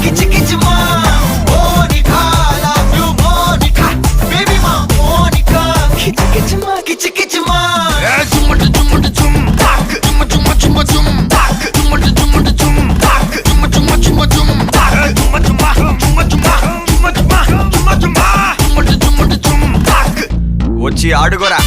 కిచ్ కిచ్ మా Monica love you Monica baby మా మోనికా కిచ్ కిచ్ మా కిచ్ కిచ్ మా జుమ్మట జుమ్మట జుమ్ తాక్ జుమ్మ జుమ్మ జుమ్మ జుమ్ తాక్ జుమ్మట జుమ్మట జుమ్ తాక్ జుమ్మ జుమ్మ జుమ్మ జుమ్ తాక్ జుమ్మ జుమ్మ జుమ్మ జుమ్మ జుమ్మ జుమ్మ జుమ్మ జుమ్మ జుమ్మట జుమ్మట జుమ్ తాక్ వచ్చి ఆడుకోరా